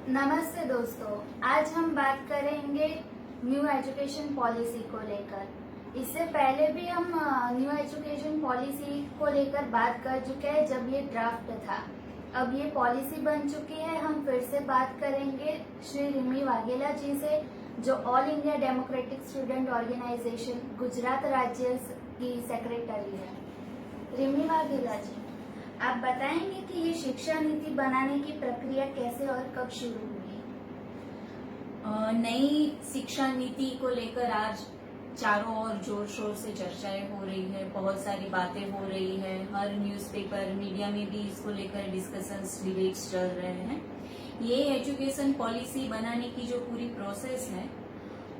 नमस्ते दोस्तों, आज हम बात करेंगे न्यू एजुकेशन पॉलिसी को लेकर। इससे पहले भी हम न्यू एजुकेशन पॉलिसी को लेकर बात कर चुके हैं जब ये ड्राफ्ट था। अब ये पॉलिसी बन चुकी है। हम फिर से बात करेंगे श्री रिमी वाघेला जी से, जो All India Democratic Student Organisation Gujarat राज्य की सेक्रेटरी है। रिमी वाघेला जी, आप बताएंगे कि ये शिक्षा नीति बनाने की प्रक्रिया कैसे और कब शुरू हुई? नई शिक्षा नीति को लेकर आज चारों ओर जोर शोर से चर्चाएं हो रही है, बहुत सारी बातें हो रही है। हर न्यूज़पेपर, मीडिया में भी इसको लेकर डिस्कशंस, डिबेट्स चल रहे हैं। ये एजुकेशन पॉलिसी बनाने की जो पूरी प्रोसेस है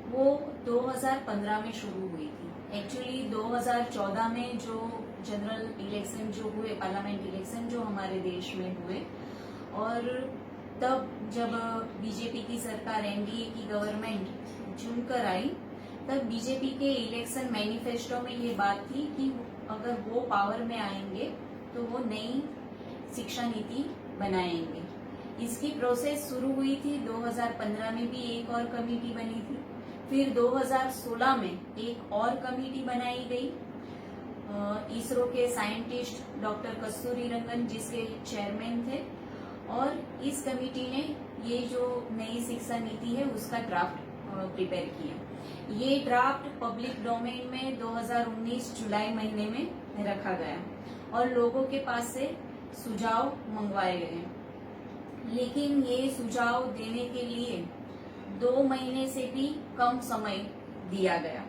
वो 2015 में शुरू हुई थी। एक्चुअली 2014 में जो जनरल इलेक्शन जो हुए, पार्लियामेंट इलेक्शन जो हमारे देश में हुए, और तब जब बीजेपी की सरकार, एनडीए की गवर्नमेंट चुनकर आई, तब बीजेपी के इलेक्शन मैनिफेस्टो में ये बात थी कि अगर वो पावर में आएंगे तो वो नई शिक्षा नीति बनाएंगे। इसकी प्रोसेस शुरू हुई थी। 2015 में भी एक और कमेटी बनी थी। फिर 2016 में एक और कमेटी बनाई गई। इसरो के साइंटिस्ट डॉक्टर कस्तूरी रंगन जिसके चेयरमैन थे, और इस कमेटी ने ये जो नई शिक्षा नीति है उसका ड्राफ्ट प्रिपेयर किया। ये ड्राफ्ट पब्लिक डोमेन में 2019 जुलाई महीने में रखा गया और लोगों के पास से सुझाव मंगवाए गए। लेकिन ये सुझाव देने के लिए 2 महीने से भी कम समय दिया गया।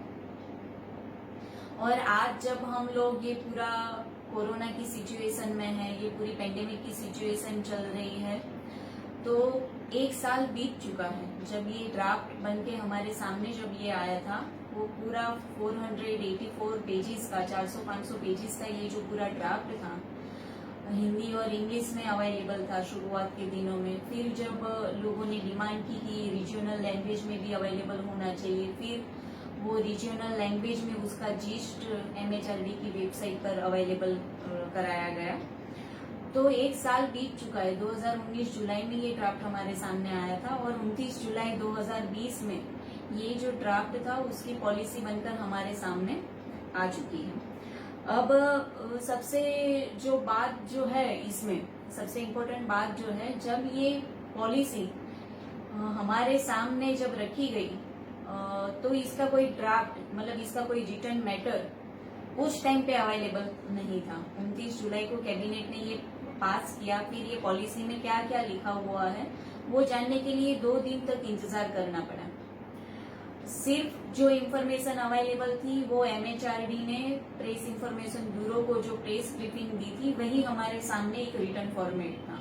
और आज जब हम लोग ये पूरा कोरोना की सिचुएशन में है, ये पूरी पेंडेमिक की सिचुएशन चल रही है, तो 1 साल बीत चुका है जब ये ड्राफ्ट बन के हमारे सामने जब ये आया था। वो पूरा 484 पेजेस का, 400-500 पेजेस का ये जो पूरा ड्राफ्ट था, हिंदी और इंग्लिश में अवेलेबल था शुरुआत के दिनों में। फिर जब लोगों ने डिमांड की कि रीजनल लैंग्वेज में भी अवेलेबल होना चाहिए, फिर वो रीजनल लैंग्वेज में उसका जिस्ट MHRD की वेबसाइट पर अवेलेबल कराया गया। तो 1 साल बीत चुका है। 2019 जुलाई में ये ड्राफ्ट हमारे सामने आया था और 29 जुलाई 2020 में ये जो ड्राफ्ट था उसकी पॉलिसी बनकर हमारे सामने आ चुकी है। अब सबसे जो बात जो है, इसमें सबसे इम्पोर्टेंट बात जो है, जब ये पॉलिसी हमारे सामने जब रखी गई तो इसका कोई ड्राफ्ट, मतलब इसका कोई रिटन मैटर उस टाइम पे अवेलेबल नहीं था। 29 जुलाई को कैबिनेट ने ये पास किया। फिर ये पॉलिसी में क्या क्या लिखा हुआ है वो जानने के लिए 2 दिन तक इंतजार करना पड़ा। सिर्फ जो इन्फॉर्मेशन अवेलेबल थी वो MHRD ने प्रेस इंफॉर्मेशन ब्यूरो को जो प्रेस ब्रीफिंग दी थी, वही हमारे सामने एक रिटन फॉर्मेट था।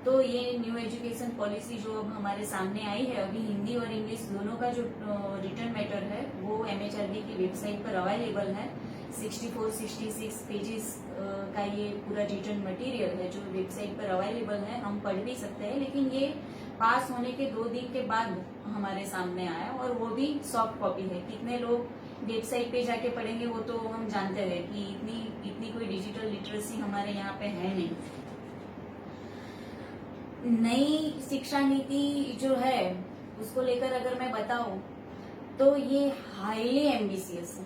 तो ये न्यू एजुकेशन पॉलिसी जो अब हमारे सामने आई है, अभी हिंदी और इंग्लिश दोनों का जो रिटन मैटर है वो MHRD की वेबसाइट पर अवेलेबल है। 64-66 पेजेस का ये पूरा रिटन मटेरियल है जो वेबसाइट पर अवेलेबल है। हम पढ़ भी सकते हैं, लेकिन ये पास होने के 2 दिन के बाद हमारे सामने आया, और वो भी सॉफ्ट कॉपी है। कितने लोग वेबसाइट पे जाके पढ़ेंगे वो तो हम जानते हैं कि इतनी कोई डिजिटल लिटरेसी हमारे यहाँ पे है नहीं। नई शिक्षा नीति जो है उसको लेकर अगर मैं बताऊं तो ये हाईली एम्बिशियस है।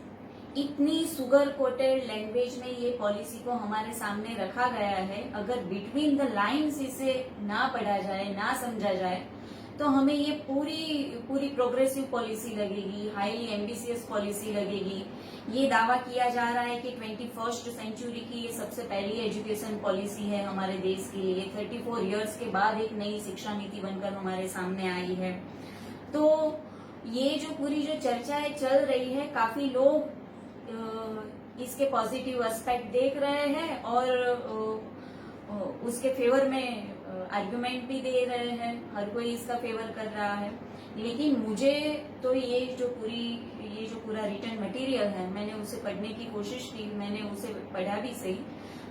इतनी सुगर कोटेड लैंग्वेज में ये पॉलिसी को हमारे सामने रखा गया है। अगर बिटवीन द लाइन्स इसे ना पढ़ा जाए, ना समझा जाए, तो हमें ये पूरी प्रोग्रेसिव पॉलिसी लगेगी, हाईली एम्बिशियस पॉलिसी लगेगी। ये दावा किया जा रहा है कि 21st सेंचुरी की ये सबसे पहली एजुकेशन पॉलिसी है हमारे देश के लिए। 34 इयर्स के बाद एक नई शिक्षा नीति बनकर हमारे सामने आई है। तो ये जो पूरी जो चर्चाएं चल रही है, काफी लोग इसके पॉजिटिव एस्पेक्ट देख रहे हैं और उसके फेवर में आर्गुमेंट भी दे रहे हैं। हर कोई इसका फेवर कर रहा है। लेकिन मुझे तो ये जो पूरा रिटन मटेरियल है, मैंने उसे पढ़ने की कोशिश की, मैंने उसे पढ़ा भी सही।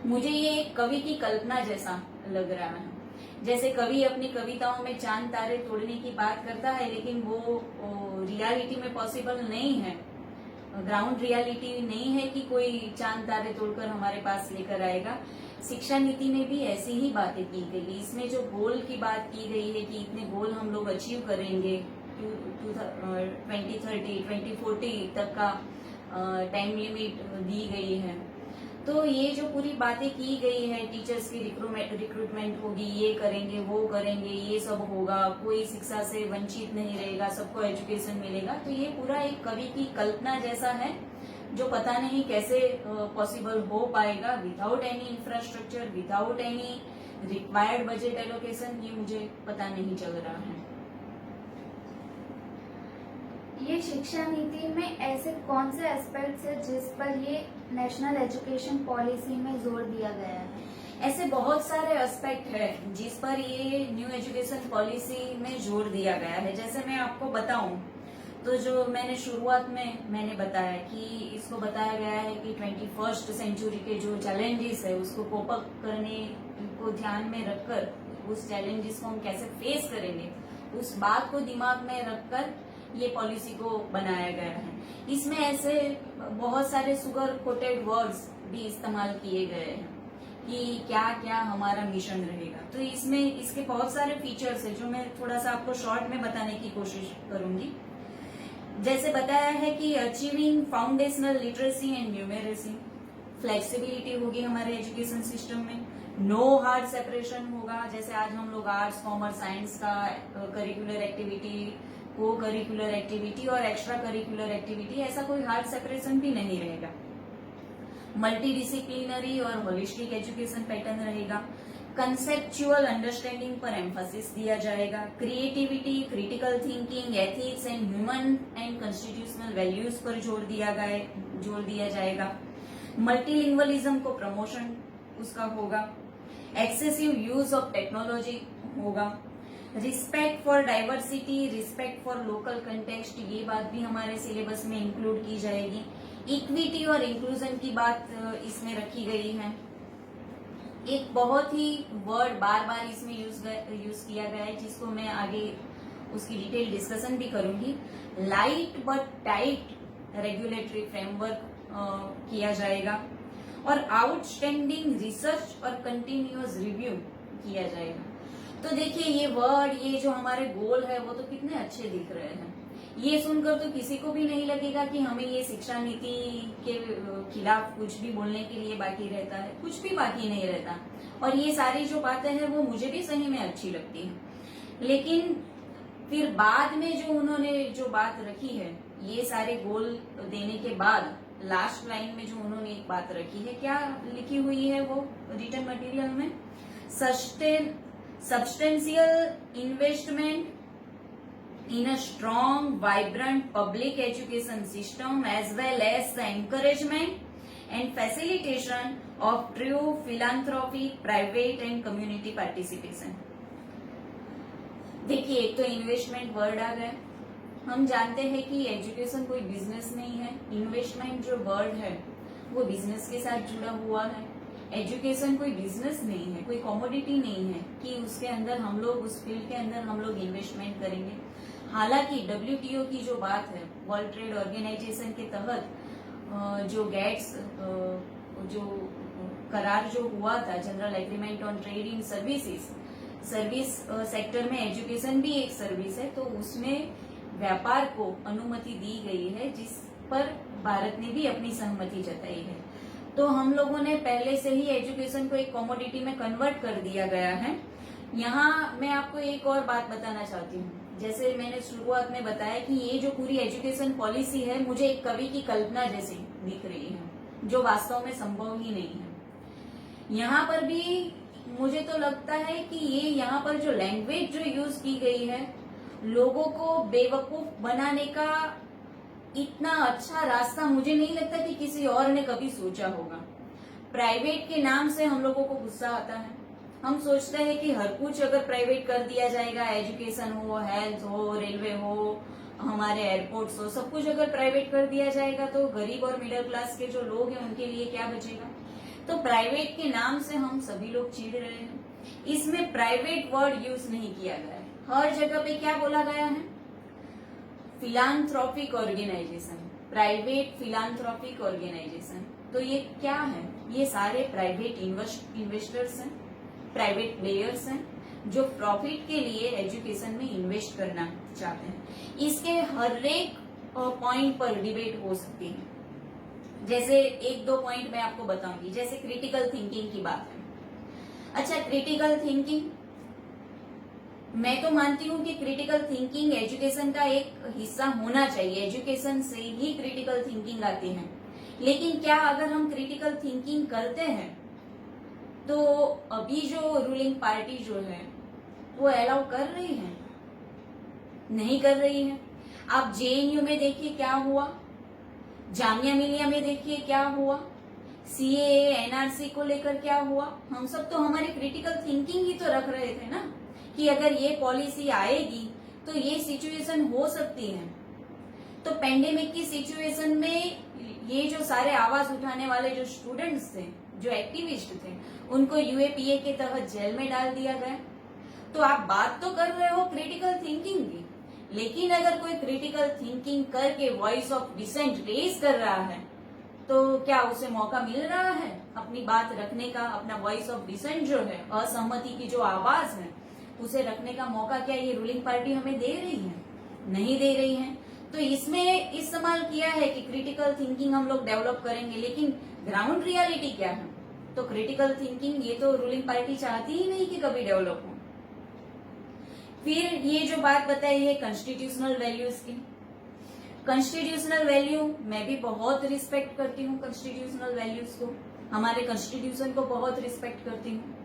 मुझे ये एक कवि की कल्पना जैसा लग रहा है। जैसे कवि अपनी कविताओं में चांद तारे तोड़ने की बात करता है, लेकिन वो रियलिटी में पॉसिबल नहीं है। ग्राउंड रियलिटी नहीं है कि कोई चांद तारे तोड़कर हमारे पास लेकर आएगा। शिक्षा नीति में भी ऐसी ही बातें की गई। इसमें जो गोल की बात की गई है कि इतने गोल हम लोग अचीव करेंगे 2030 2040 तक का टाइम लिमिट दी गई है। तो ये जो पूरी बातें की गई है, टीचर्स की रिक्रूटमेंट होगी, ये करेंगे वो करेंगे, ये सब होगा, कोई शिक्षा से वंचित नहीं रहेगा, सबको एजुकेशन मिलेगा, तो ये पूरा एक कवि की कल्पना जैसा है जो पता नहीं कैसे पॉसिबल हो पाएगा without any infrastructure, without any required budget allocation. ये मुझे पता नहीं चल रहा है। ये शिक्षा नीति में ऐसे कौन से एस्पेक्ट्स है जिस पर ये नेशनल एजुकेशन पॉलिसी में जोर दिया गया है? ऐसे बहुत सारे एस्पेक्ट है जिस पर ये न्यू एजुकेशन पॉलिसी में जोर दिया गया है। जैसे मैं आपको बताऊं तो जो मैंने शुरुआत में मैंने बताया कि इसको बताया गया है कि 21st सेंचुरी के जो चैलेंजेस है उसको कोप अप करने को ध्यान में रखकर, उस चैलेंजेस को हम कैसे फेस करेंगे उस बात को दिमाग में रखकर ये पॉलिसी को बनाया गया है। इसमें ऐसे बहुत सारे सुगर कोटेड वर्ड्स भी इस्तेमाल किए गए हैं कि क्या क्या हमारा मिशन रहेगा। तो इसमें इसके बहुत सारे फीचर्स है जो मैं थोड़ा सा आपको शॉर्ट में बताने की कोशिश करूंगी। जैसे बताया है कि achieving foundational literacy and numeracy, flexibility होगी हमारे एजुकेशन सिस्टम में, नो हार्ड सेपरेशन होगा। जैसे आज हम लोग आर्ट्स कॉमर्स साइंस का करिकुलर एक्टिविटी, को करिकुलर एक्टिविटी और एक्स्ट्रा करिकुलर एक्टिविटी, ऐसा कोई हार्ड सेपरेशन भी नहीं रहेगा। मल्टी डिसिप्लिनरी और होलिस्टिक एजुकेशन पैटर्न रहेगा। कंसेप्चुअल अंडरस्टैंडिंग पर एम्फोसिस दिया जाएगा। Creativity, critical thinking, ethics and human and constitutional values पर जोर दिया जाएगा। मल्टीलिंगुअलिज्म को प्रमोशन उसका होगा। एक्सेसिव यूज ऑफ टेक्नोलॉजी होगा। Respect for diversity, respect for local context, ये बात भी हमारे सिलेबस में इंक्लूड की जाएगी। इक्विटी और इंक्लूजन की बात इसमें रखी गई है। एक बहुत ही वर्ड बार बार इसमें यूज किया गया है जिसको मैं आगे उसकी डिटेल डिस्कशन भी करूंगी। Light but tight regulatory framework किया जाएगा और आउटस्टैंडिंग रिसर्च और कंटिन्यूअस रिव्यू किया जाएगा। तो देखिए ये वर्ड, ये जो हमारे गोल है वो तो कितने अच्छे दिख रहे हैं। ये सुनकर तो किसी को भी नहीं लगेगा कि हमें ये शिक्षा नीति के खिलाफ कुछ भी बोलने के लिए बाकी रहता है, कुछ भी बाकी नहीं रहता। और ये सारी जो बातें हैं वो मुझे भी सही में अच्छी लगती है। लेकिन फिर बाद में जो उन्होंने जो बात रखी है, ये सारे गोल देने के बाद लास्ट लाइन में जो उन्होंने एक बात रखी है, क्या लिखी हुई है वो रिटन मटेरियल में, substantial investment in a strong, vibrant public education system as well as the encouragement and facilitation of true philanthropy, private and community participation। देखिए एक तो इन्वेस्टमेंट वर्ड आ गया। हम जानते हैं कि एजुकेशन कोई बिजनेस नहीं है। इन्वेस्टमेंट जो वर्ड है वो बिजनेस के साथ जुड़ा हुआ है। एजुकेशन कोई बिजनेस नहीं है, कोई कमोडिटी नहीं है कि उसके अंदर हम लोग, उस फील्ड के अंदर हम लोग इन्वेस्टमेंट करेंगे। हालांकि WTO की जो बात है, वर्ल्ड ट्रेड ऑर्गेनाइजेशन के तहत जो गेट्स जो करार जो हुआ था, general agreement on trade in services, service sector में एजुकेशन भी एक सर्विस है, तो उसमें व्यापार को अनुमति दी गई है जिस पर भारत ने भी अपनी सहमति जताई है। तो हम लोगों ने पहले से ही एजुकेशन को एक कमोडिटी में कन्वर्ट कर दिया गया है। यहाँ मैं आपको एक और बात बताना चाहती हूँ। जैसे मैंने शुरुआत में बताया कि ये जो पूरी एजुकेशन पॉलिसी है मुझे एक कवि की कल्पना जैसी दिख रही है, जो वास्तव में संभव ही नहीं है। यहाँ पर भी मुझे तो लगता है कि ये यहाँ पर जो लैंग्वेज जो यूज की गई है, लोगों को बेवकूफ बनाने का इतना अच्छा रास्ता मुझे नहीं लगता कि किसी और ने कभी सोचा होगा। प्राइवेट के नाम से हम लोगों को गुस्सा आता है। हम सोचते हैं कि हर कुछ अगर प्राइवेट कर दिया जाएगा, एजुकेशन हो, हेल्थ हो, रेलवे हो, हमारे एयरपोर्ट्स हो, सब कुछ अगर प्राइवेट कर दिया जाएगा तो गरीब और मिडिल क्लास के जो लोग हैं उनके लिए क्या बचेगा। तो प्राइवेट के नाम से हम सभी लोग चिढ़ रहे हैं। इसमें प्राइवेट वर्ड यूज नहीं किया गया है। हर जगह पे क्या बोला गया है, फिलांथ्रोपिक ऑर्गेनाइजेशन, प्राइवेट फिलांथ्रोपिक ऑर्गेनाइजेशन। तो ये क्या है? ये सारे प्राइवेट इन्वेस्टर्स हैं, प्राइवेट प्लेयर्स हैं जो प्रॉफिट के लिए एजुकेशन में इन्वेस्ट करना चाहते हैं। इसके हर एक पॉइंट पर डिबेट हो सकती है। जैसे एक दो पॉइंट मैं आपको बताऊंगी। जैसे क्रिटिकल थिंकिंग की बात है। अच्छा, क्रिटिकल थिंकिंग, मैं तो मानती हूं कि क्रिटिकल थिंकिंग एजुकेशन का एक हिस्सा होना चाहिए। एजुकेशन से ही क्रिटिकल थिंकिंग आती है। लेकिन क्या अगर हम क्रिटिकल थिंकिंग करते हैं तो अभी जो रूलिंग पार्टी जो है वो अलाउ कर रही है? नहीं कर रही है। आप जेएनयू में देखिए क्या हुआ, जामिया मिलिया में देखिए क्या हुआ, सीएए एनआरसी को लेकर क्या हुआ। हम सब तो हमारी क्रिटिकल थिंकिंग ही तो रख रहे थे ना कि अगर ये पॉलिसी आएगी तो ये सिचुएशन हो सकती है। तो पेंडेमिक की सिचुएशन में ये जो सारे आवाज उठाने वाले जो स्टूडेंट्स थे, जो एक्टिविस्ट थे, उनको यूएपीए के तहत जेल में डाल दिया गया। तो आप बात तो कर रहे हो क्रिटिकल थिंकिंग की, लेकिन अगर कोई क्रिटिकल थिंकिंग करके वॉइस ऑफ डिसेंट रेज कर रहा है तो क्या उसे मौका मिल रहा है अपनी बात रखने का? अपना वॉइस ऑफ डिसेंट जो है, असहमति की जो आवाज है, उसे रखने का मौका क्या ये रूलिंग पार्टी हमें दे रही है? नहीं दे रही है। तो इसमें इस्तेमाल किया है कि क्रिटिकल थिंकिंग हम लोग डेवलप करेंगे, लेकिन ग्राउंड रियलिटी क्या है? तो क्रिटिकल थिंकिंग ये तो रूलिंग पार्टी चाहती ही नहीं कि कभी डेवलप हो। फिर ये जो बात बताई है कॉन्स्टिट्यूशनल वैल्यूज की, कॉन्स्टिट्यूशनल वैल्यू मैं भी बहुत रिस्पेक्ट करती हूँ। कॉन्स्टिट्यूशनल वैल्यूज को, हमारे कॉन्स्टिट्यूशन को बहुत रिस्पेक्ट करती हूँ।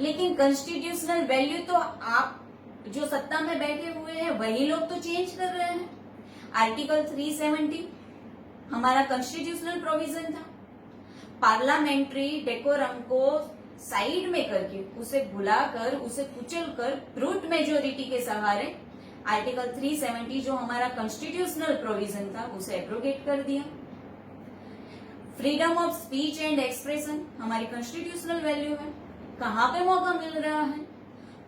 लेकिन कॉन्स्टिट्यूशनल वैल्यू तो आप जो सत्ता में बैठे हुए हैं वही लोग तो चेंज कर रहे हैं। आर्टिकल 370 हमारा कॉन्स्टिट्यूशनल प्रोविजन था। पार्लियामेंट्री डेकोरम को साइड में करके, उसे भुलाकर, उसे कुचलकर ब्रूट मेजोरिटी के सहारे आर्टिकल 370 जो हमारा कॉन्स्टिट्यूशनल प्रोविजन था उसे एब्रोगेट कर दिया। Freedom of speech and expression हमारी कॉन्स्टिट्यूशनल वैल्यू है। कहाँ पे मौका मिल रहा है?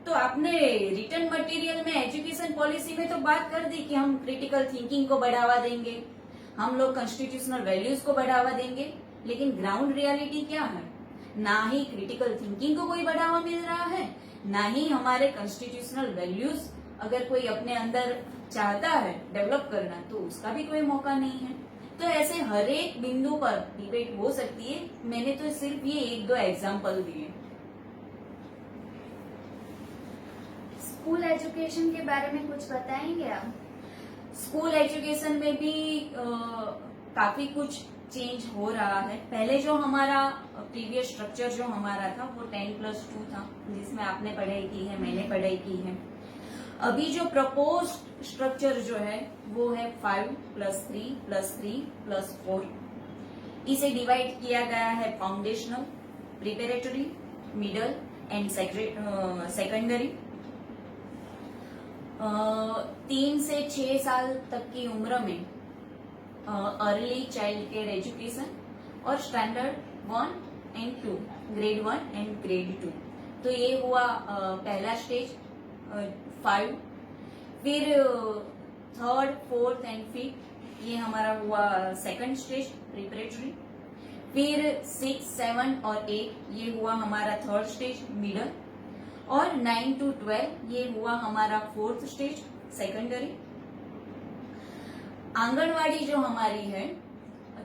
तो आपने रिटर्न मटेरियल में एजुकेशन पॉलिसी में तो बात कर दी कि हम क्रिटिकल थिंकिंग को बढ़ावा देंगे, हम लोग कॉन्स्टिट्यूशनल वैल्यूज को बढ़ावा देंगे, लेकिन ग्राउंड रियलिटी क्या है? ना ही क्रिटिकल थिंकिंग को कोई बढ़ावा मिल रहा है, ना ही हमारे कॉन्स्टिट्यूशनल वैल्यूज अगर कोई अपने अंदर चाहता है डेवलप करना तो उसका भी कोई मौका नहीं है। तो ऐसे हर एक बिंदु पर डिबेट हो सकती है। मैंने तो सिर्फ ये एक दो एग्जाम्पल दिए। स्कूल एजुकेशन के बारे में कुछ बताएंगे आप? स्कूल एजुकेशन में भी काफी कुछ चेंज हो रहा है। पहले जो हमारा प्रीवियस स्ट्रक्चर जो हमारा था वो 10+2 था, जिसमें आपने पढ़ाई की है, मैंने पढ़ाई की है। अभी जो प्रपोज स्ट्रक्चर जो है वो है 5+3+3+4। इसे डिवाइड किया गया है foundational, preparatory, middle and secondary. 3 से 6 साल तक की उम्र में अर्ली चाइल्ड केयर एजुकेशन और standard 1 and 2, grade 1 and grade 2। तो ये हुआ पहला स्टेज 5। फिर 3rd, 4th एंड 5th ये हमारा हुआ सेकंड स्टेज प्रिपरेटरी। फिर 6, 7 और 8 ये हुआ हमारा 3rd स्टेज मिडल, और 9 to 12 ये हुआ हमारा 4th स्टेज सेकेंडरी। आंगनवाड़ी जो हमारी है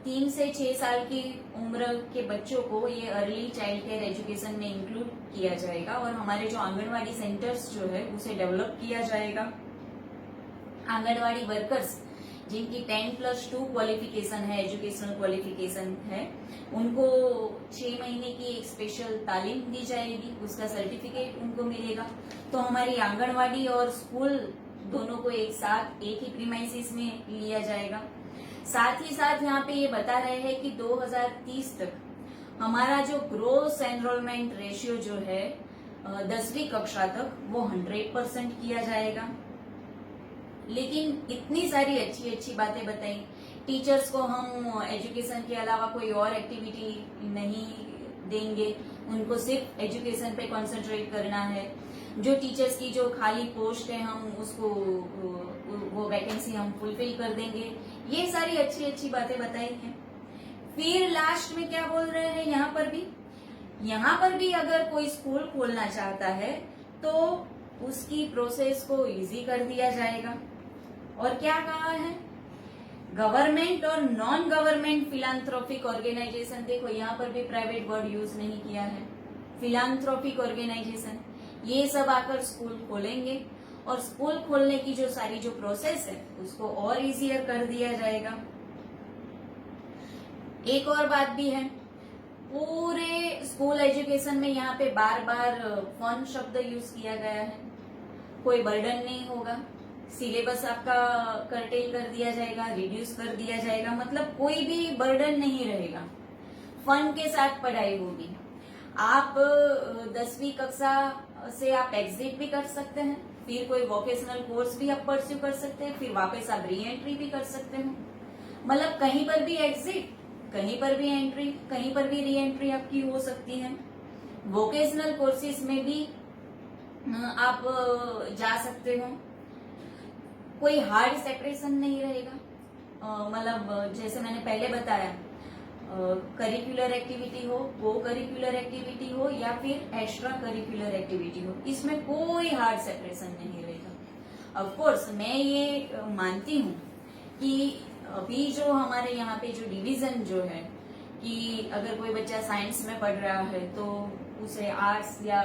3 से 6 साल की उम्र के बच्चों को ये अर्ली चाइल्ड केयर एजुकेशन में इंक्लूड किया जाएगा, और हमारे जो आंगनवाड़ी सेंटर्स जो है उसे डेवलप किया जाएगा। आंगनवाड़ी वर्कर्स जिनकी 10+2 क्वालिफिकेशन है, एजुकेशनल क्वालिफिकेशन है, उनको 6 महीने की एक स्पेशल तालीम दी जाएगी, उसका सर्टिफिकेट उनको मिलेगा। तो हमारी आंगनवाड़ी और स्कूल दोनों को एक साथ एक ही प्रीमाइसिस में लिया जाएगा। साथ ही साथ यहाँ पे ये बता रहे हैं कि 2030 तक हमारा जो ग्रोस एनरोलमेंट रेशियो जो है 10वीं कक्षा तक वो 100% किया जाएगा। लेकिन इतनी सारी अच्छी अच्छी बातें बताई। टीचर्स को हम एजुकेशन के अलावा कोई और एक्टिविटी नहीं देंगे, उनको सिर्फ एजुकेशन पे कंसंट्रेट करना है। जो टीचर्स की जो खाली पोस्ट है हम उसको वो वैकेंसी हम फुलफिल कर देंगे। ये सारी अच्छी अच्छी बातें बताई हैं। फिर लास्ट में क्या बोल रहे हैं यहाँ पर भी अगर कोई स्कूल खोलना चाहता है तो उसकी प्रोसेस को इजी कर दिया जाएगा। और क्या कहा है, गवर्नमेंट और नॉन गवर्नमेंट फिलांथ्रोपिक ऑर्गेनाइजेशन, देखो यहाँ पर भी प्राइवेट वर्ड यूज नहीं किया है, फिलांथ्रोपिक ऑर्गेनाइजेशन, ये सब आकर स्कूल खोलेंगे और स्कूल खोलने की जो सारी जो प्रोसेस है उसको और इजियर कर दिया जाएगा। एक और बात भी है, पूरे स्कूल एजुकेशन में यहाँ पे बार बार फन शब्द यूज किया गया है। कोई बर्डन नहीं होगा, सिलेबस आपका कर्टेल कर दिया जाएगा, रिड्यूस कर दिया जाएगा, मतलब कोई भी बर्डन नहीं रहेगा, फन के साथ पढ़ाई होगी। आप 10वीं कक्षा से आप एग्जिट भी कर सकते हैं, फिर कोई वोकेशनल कोर्स भी आप परस्यू कर सकते हैं, फिर वापस आप री एंट्री भी कर सकते हो। मतलब कहीं पर भी एग्जिट, कहीं पर भी एंट्री, कहीं पर भी री एंट्री आपकी हो सकती है। वोकेशनल कोर्सेज में भी आप जा सकते हो, कोई हार्ड सेपरेशन नहीं रहेगा। मतलब जैसे मैंने पहले बताया, करिकुलर एक्टिविटी हो, को करिकुलर एक्टिविटी हो या फिर एक्स्ट्रा करिकुलर एक्टिविटी हो, इसमें कोई हार्ड सेपरेशन नहीं रहेगा। ऑफ कोर्स मैं ये मानती हूँ कि अभी जो हमारे यहाँ पे जो डिवीजन जो है कि अगर कोई बच्चा साइंस में पढ़ रहा है तो उसे आर्ट्स या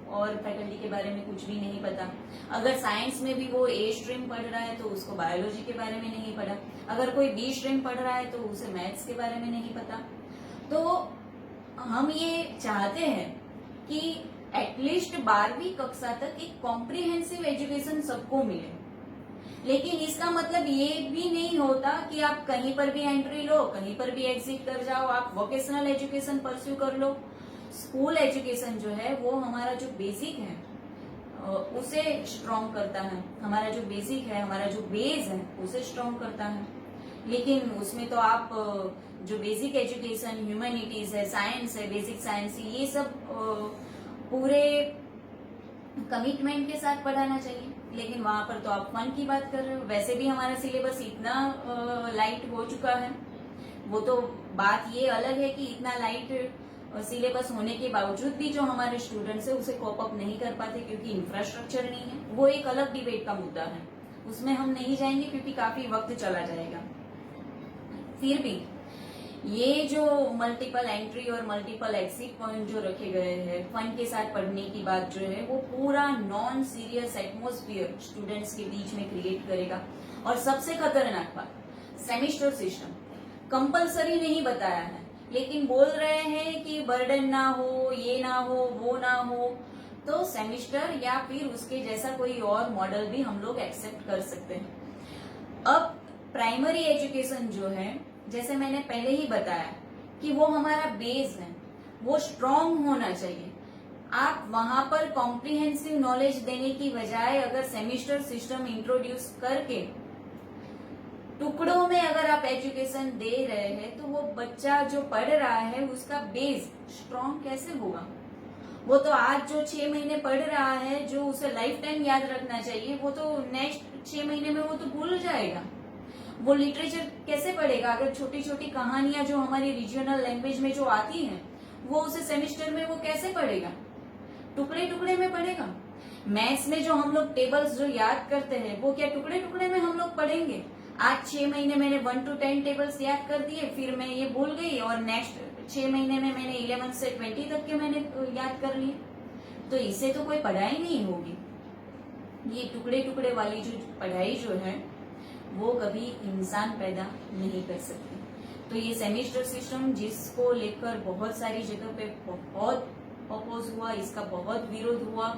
और फैकल्टी के बारे में कुछ भी नहीं पता, अगर साइंस में भी वो ए स्ट्रीम पढ़ रहा है तो उसको बायोलॉजी के बारे में नहीं पढ़ा, अगर कोई बी स्ट्रीम पढ़ रहा है तो उसे मैथ्स के बारे में नहीं पता। तो हम ये चाहते हैं कि एटलीस्ट 12वीं कक्षा तक एक कॉम्प्रिहेंसिव एजुकेशन सबको मिले, लेकिन इसका मतलब ये भी नहीं होता कि आप कहीं पर भी एंट्री लो, कहीं पर भी एग्जिट कर जाओ, आप वोकेशनल एजुकेशन परस्यू कर लो। स्कूल एजुकेशन जो है वो हमारा जो बेसिक है उसे स्ट्रॉन्ग करता है, हमारा जो बेसिक है, हमारा जो बेस है उसे स्ट्रॉन्ग करता है। लेकिन उसमें तो आप जो बेसिक एजुकेशन, ह्यूमैनिटीज है, साइंस है, बेसिक साइंस, ये सब पूरे कमिटमेंट के साथ पढ़ाना चाहिए, लेकिन वहां पर तो आप फन की बात कर रहे हो। वैसे भी हमारा सिलेबस इतना लाइट हो चुका है, वो तो बात ये अलग है कि इतना लाइट सिलेबस होने के बावजूद भी जो हमारे स्टूडेंट्स है उसे कोप अप नहीं कर पाते क्योंकि इंफ्रास्ट्रक्चर नहीं है। वो एक अलग डिबेट का मुद्दा है, उसमें हम नहीं जाएंगे क्योंकि काफी वक्त चला जाएगा। फिर भी ये जो मल्टीपल एंट्री और मल्टीपल एग्जिट पॉइंट जो रखे गए हैं फन के साथ पढ़ने की बात जो है वो पूरा नॉन सीरियस एटमोस्फियर स्टूडेंट्स के बीच में क्रिएट करेगा। और सबसे खतरनाक बात, सेमिस्टर सिस्टम कंपलसरी नहीं बताया है, लेकिन बोल रहे हैं कि बर्डन ना हो, ये ना हो, वो ना हो, तो सेमिस्टर या फिर उसके जैसा कोई और मॉडल भी हम लोग एक्सेप्ट कर सकते हैं। अब प्राइमरी एजुकेशन जो है, जैसे मैंने पहले ही बताया कि वो हमारा बेस है, वो स्ट्रॉन्ग होना चाहिए। आप वहां पर कॉम्प्रिहेंसिव नॉलेज देने की बजाय अगर सेमिस्टर सिस्टम इंट्रोड्यूस करके टुकड़ों में अगर आप एजुकेशन दे रहे हैं तो वो बच्चा जो पढ़ रहा है उसका बेस स्ट्रॉन्ग कैसे होगा। वो तो आज जो 6 महीने पढ़ रहा है, जो उसे लाइफ टाइम याद रखना चाहिए, वो तो नेक्स्ट 6 महीने में वो तो भूल जाएगा। वो लिटरेचर कैसे पढ़ेगा अगर छोटी छोटी कहानियां जो हमारी रीजनल लैंग्वेज में जो आती हैं वो उसे सेमिस्टर में वो कैसे पढ़ेगा, टुकड़े टुकड़े में पढ़ेगा। मैथ्स में जो हम लोग टेबल्स जो याद करते हैं वो क्या टुकड़े टुकड़े में हम लोग पढ़ेंगे। आज 6 महीने मैंने 1 to 10 टेबल्स याद कर दिए, फिर मैं ये भूल गई और नेक्स्ट 6 महीने में मैंने 11 से 20 तक के मैंने याद कर लिए, तो इससे तो कोई पढ़ाई नहीं होगी। ये टुकड़े टुकड़े वाली जो पढ़ाई जो है वो कभी इंसान पैदा नहीं कर सकती। तो ये सेमिस्टर सिस्टम जिसको लेकर बहुत सारी जगह पे बहुत अपोज हुआ, इसका बहुत विरोध हुआ,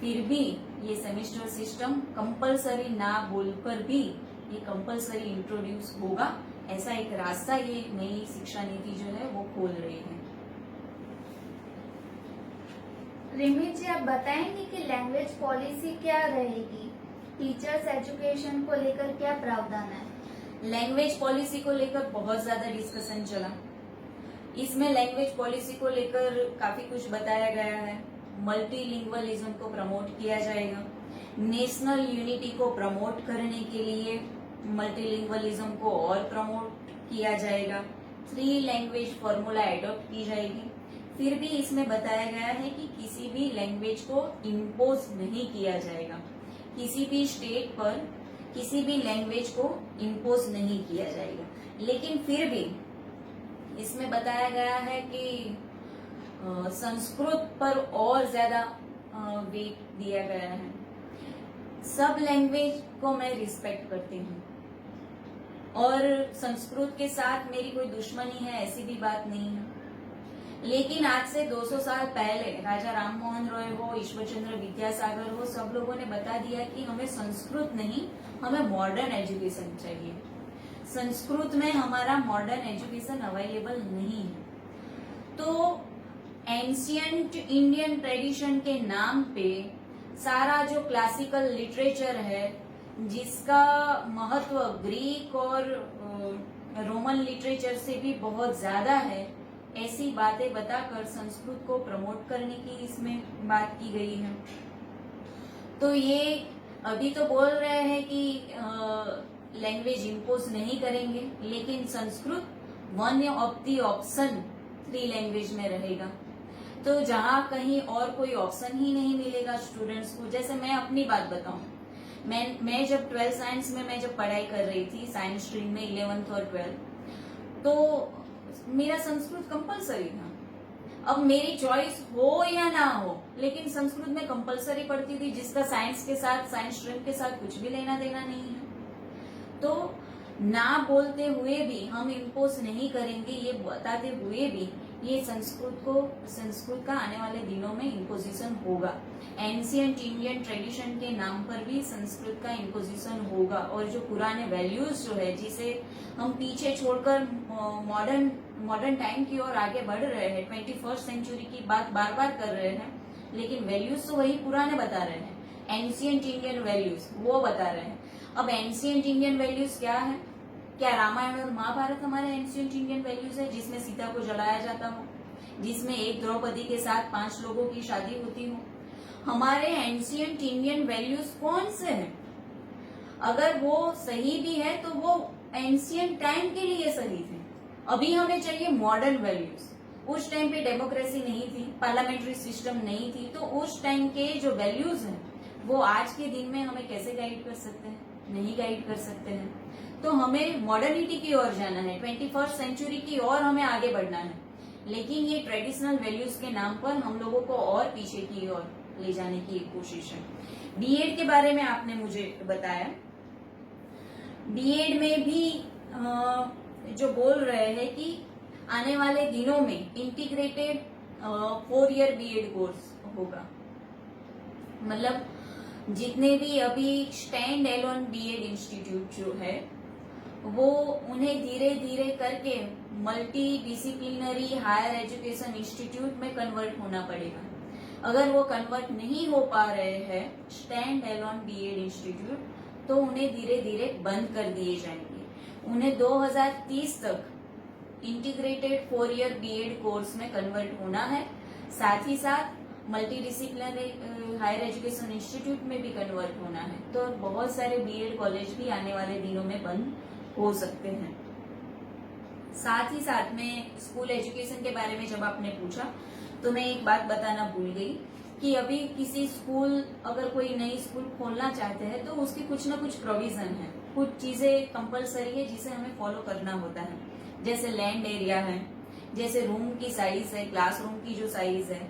फिर भी ये सेमिस्टर सिस्टम कंपलसरी ना बोलकर भी ये कंपलसरी इंट्रोड्यूस होगा, ऐसा एक रास्ता ये नई शिक्षा नीति जो है वो खोल रही है। रिमी जी, आप बताएंगे कि लैंग्वेज पॉलिसी क्या रहेगी, टीचर्स एजुकेशन को लेकर क्या प्रावधान है। लैंग्वेज पॉलिसी को लेकर बहुत ज्यादा डिस्कशन चला, इसमें लैंग्वेज पॉलिसी को लेकर काफी कुछ बताया गया है। मल्टीलिंगुअलिज्म को प्रमोट किया जाएगा, नेशनल यूनिटी को प्रमोट करने के लिए मल्टीलिंगुअलिज्म को और प्रमोट किया जाएगा, 3 लैंग्वेज फॉर्मूला एडॉप्ट की जाएगी। फिर भी इसमें बताया गया है कि किसी भी लैंग्वेज को इम्पोज नहीं किया जाएगा, किसी भी स्टेट पर किसी भी लैंग्वेज को इम्पोज नहीं किया जाएगा। लेकिन फिर भी इसमें बताया गया है कि संस्कृत पर और ज्यादा वेट दिया गया है। सब लैंग्वेज को मैं रिस्पेक्ट करती हूँ और संस्कृत के साथ मेरी कोई दुश्मनी है ऐसी भी बात नहीं है। लेकिन आज से 200 साल पहले राजा राम मोहन रॉय हो, ईश्वरचंद्र विद्यासागर हो, सब लोगों ने बता दिया कि हमें संस्कृत नहीं, हमें मॉडर्न एजुकेशन चाहिए। संस्कृत में हमारा मॉडर्न एजुकेशन अवेलेबल नहीं है। तो एंशियंट इंडियन ट्रेडिशन के नाम पे सारा जो क्लासिकल लिटरेचर है, जिसका महत्व ग्रीक और रोमन लिटरेचर से भी बहुत ज्यादा है, ऐसी बातें बताकर संस्कृत को प्रमोट करने की इसमें बात की गई है। तो ये अभी तो बोल रहे हैं कि लैंग्वेज इम्पोज नहीं करेंगे, लेकिन Sanskrit one of the option 3 language में रहेगा। तो जहां कहीं और कोई ऑप्शन ही नहीं मिलेगा स्टूडेंट्स को, जैसे मैं अपनी बात बताऊं, मैं जब 12th साइंस में मैं जब पढ़ाई कर रही थी, साइंस स्ट्रीम में 11th और 12th, तो मेरा संस्कृत कंपलसरी था। अब मेरी चॉइस हो या ना हो, लेकिन संस्कृत में कंपलसरी पढ़ती थी, जिसका साइंस के साथ, साइंस स्ट्रीम के साथ कुछ भी लेना देना नहीं है। तो ना बोलते हुए भी, हम इम्पोज नहीं करेंगे ये बताते हुए भी, ये संस्कृत का आने वाले दिनों में इम्पोजिशन होगा। एंशियंट इंडियन ट्रेडिशन के नाम पर भी संस्कृत का इम्पोजिशन होगा। और जो पुराने वैल्यूज जो है, जिसे हम पीछे छोड़कर मॉडर्न टाइम की ओर आगे बढ़ रहे हैं, 21st सेंचुरी की बात बार बार कर रहे हैं, लेकिन वैल्यूज तो वही पुराने बता रहे हैं। एंशियंट इंडियन वैल्यूज वो बता रहे हैं। अब एंशियंट इंडियन वैल्यूज क्या है? क्या रामायण और महाभारत हमारे एंशियंट इंडियन वैल्यूज है, जिसमें सीता को जलाया जाता हो, जिसमें एक द्रौपदी के साथ 5 लोगों की शादी होती हो? हमारे एंशियंट इंडियन वैल्यूज कौन से हैं? अगर वो सही भी है तो वो एंशियंट टाइम के लिए सही थे। अभी हमें चाहिए मॉडर्न वैल्यूज। उस टाइम पे डेमोक्रेसी नहीं थी, पार्लियामेंट्री सिस्टम नहीं थी, तो उस टाइम के जो वैल्यूज हैं वो आज के दिन में हमें कैसे गाइड कर सकते हैं? नहीं गाइड कर सकते हैं। तो हमें मॉडर्निटी की ओर जाना है, 21st सेंचुरी की ओर हमें आगे बढ़ना है। लेकिन ये ट्रेडिशनल वैल्यूज के नाम पर हम लोगों को और पीछे की ओर ले जाने की एक कोशिश है। बीएड के बारे में आपने मुझे बताया। बीएड में भी जो बोल रहे हैं कि आने वाले दिनों में इंटीग्रेटेड 4 ईयर बीएड कोर्स होगा। मतलब जितने भी अभी स्टैंड एलोन बीएड इंस्टीट्यूट जो है, वो उन्हें धीरे धीरे करके multidisciplinary higher education institute में कन्वर्ट होना पड़ेगा। अगर वो कन्वर्ट नहीं हो पा रहे हैं स्टैंड एलोन बीएड इंस्टीट्यूट, तो उन्हें धीरे धीरे बंद कर दिए जाएंगे। उन्हें 2030 तक इंटीग्रेटेड 4 ईयर बीएड कोर्स में कन्वर्ट होना है। साथ ही साथ multidisciplinary higher education institute में भी कन्वर्ट होना है। तो बहुत सारे बीएड कॉलेज भी आने वाले दिनों में बंद हो सकते हैं। साथ ही साथ में स्कूल एजुकेशन के बारे में जब आपने पूछा, तो मैं एक बात बताना भूल गई कि अभी किसी स्कूल, अगर कोई नई स्कूल खोलना चाहते हैं तो उसकी कुछ ना कुछ प्रोविजन है, कुछ चीजें कंपलसरी है जिसे हमें फॉलो करना होता है। जैसे लैंड एरिया है, जैसे रूम की साइज है, क्लासरूम की जो साइज है,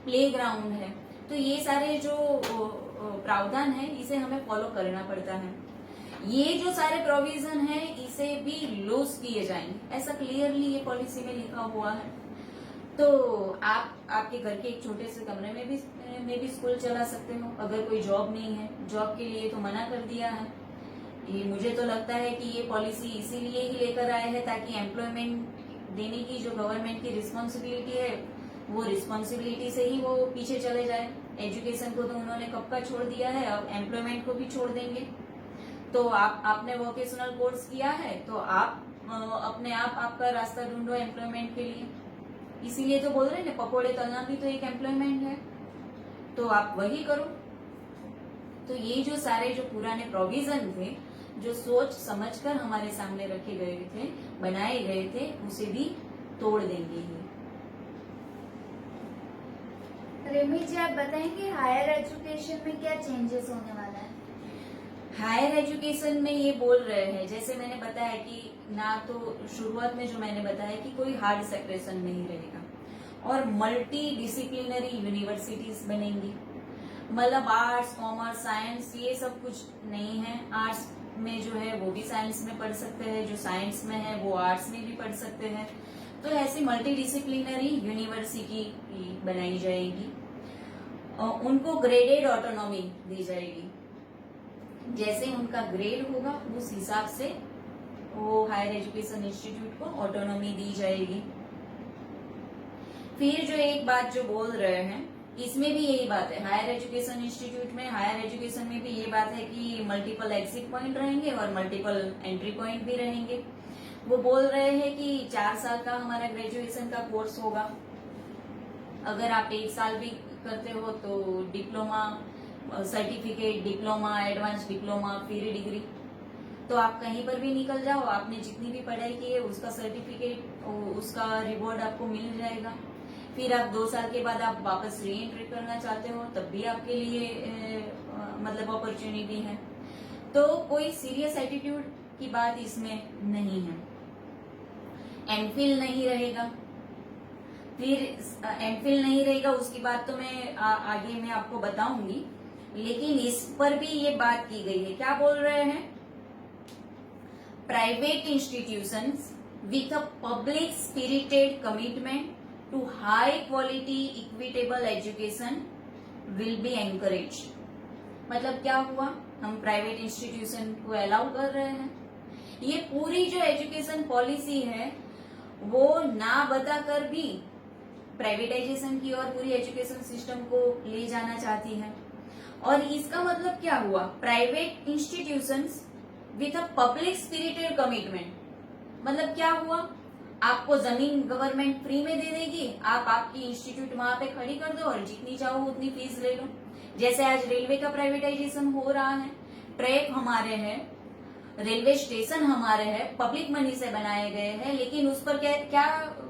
प्लेग्राउंड है। तो ये सारे जो प्रावधान है इसे हमें फॉलो करना पड़ता है। ये जो सारे प्रोविजन है इसे भी लूज किए जाएंगे, ऐसा क्लियरली ये पॉलिसी में लिखा हुआ है। तो आप आपके घर के एक छोटे से कमरे में भी स्कूल चला सकते हो। अगर कोई जॉब नहीं है, जॉब के लिए तो मना कर दिया है। ये मुझे तो लगता है कि ये पॉलिसी इसीलिए ही लेकर आए हैं ताकि एम्प्लॉयमेंट देने की जो गवर्नमेंट की रिस्पॉन्सिबिलिटी है, वो रिस्पॉन्सिबिलिटी से ही वो पीछे चले जाए। एजुकेशन को तो उन्होंने कब का छोड़ दिया है, अब एम्प्लॉयमेंट को भी छोड़ देंगे। तो आपने वोकेशनल कोर्स किया है तो आप अपने आप आपका रास्ता ढूंढो एम्प्लॉयमेंट के लिए। इसीलिए तो बोल रहे हैं ना, पकोड़े तलना भी तो एक एम्प्लॉयमेंट है, तो आप वही करो। तो ये जो सारे जो पुराने प्रोविजन थे जो सोच समझकर हमारे सामने रखे गए थे, बनाए गए थे, उसे भी तोड़ देंगे ही। रेमी जी, आप बताएंगे हायर एजुकेशन में क्या चेंजेस होने वाला है? हायर एजुकेशन में ये बोल रहे हैं, जैसे मैंने बताया कि ना तो शुरुआत में जो मैंने बताया कि कोई हार्ड सेपरेशन नहीं रहेगा और मल्टी डिसिप्लिनरी यूनिवर्सिटीज बनेंगी। मतलब आर्ट्स, कॉमर्स, साइंस ये सब कुछ नहीं है। आर्ट्स में जो है वो भी साइंस में पढ़ सकते हैं, जो साइंस में है वो आर्ट्स में भी पढ़ सकते हैं। तो ऐसी मल्टी डिसिप्लिनरी यूनिवर्सिटी बनाई जाएगी और उनको ग्रेडेड ऑटोनॉमी दी जाएगी। जैसे उनका ग्रेड होगा उस हिसाब से वो हायर एजुकेशन इंस्टीट्यूट को ऑटोनॉमी दी जाएगी। फिर जो एक बात जो बोल रहे हैं, इसमें भी यही बात है। हायर एजुकेशन इंस्टीट्यूट में, हायर एजुकेशन में भी ये बात है कि मल्टीपल एग्जिट पॉइंट रहेंगे और मल्टीपल एंट्री पॉइंट भी रहेंगे। वो बोल रहे हैं कि 4 साल का हमारा ग्रेजुएशन का कोर्स होगा। अगर आप 1 साल भी करते हो तो diploma, certificate, diploma, advance diploma, फिर डिग्री, तो आप कहीं पर भी निकल जाओ, आपने जितनी भी पढ़ाई की है उसका सर्टिफिकेट, उसका रिवॉर्ड आपको मिल जाएगा। फिर आप 2 साल के बाद आप वापस री एंट्री करना चाहते हो तब भी आपके लिए मतलब अपॉर्चुनिटी है। तो कोई सीरियस एटीट्यूड की बात इसमें नहीं है। एमफिल नहीं रहेगा। फिर एमफिल नहीं रहेगा, उसकी बात तो मैं आगे मैं आपको बताऊंगी, लेकिन इस पर भी ये बात की गई है। क्या बोल रहे हैं? Private institutions with a public spirited commitment to high quality equitable education will be encourage. मतलब क्या हुआ? हम प्राइवेट इंस्टीट्यूशन को अलाउ कर रहे हैं। ये पूरी जो एजुकेशन पॉलिसी है वो ना बताकर भी प्राइवेटाइजेशन की और पूरी एजुकेशन सिस्टम को ले जाना चाहती है। और इसका मतलब क्या हुआ? Private institutions with a public spirited commitment. मतलब क्या हुआ? आपको जमीन गवर्नमेंट फ्री में दे देगी, आप आपकी इंस्टीट्यूट वहां पे खड़ी कर दो और जितनी चाहो उतनी फीस ले लो। जैसे आज रेलवे का प्राइवेटाइजेशन हो रहा है, ट्रैक हमारे हैं, रेलवे स्टेशन हमारे हैं, पब्लिक मनी से बनाए गए हैं, लेकिन उस पर क्या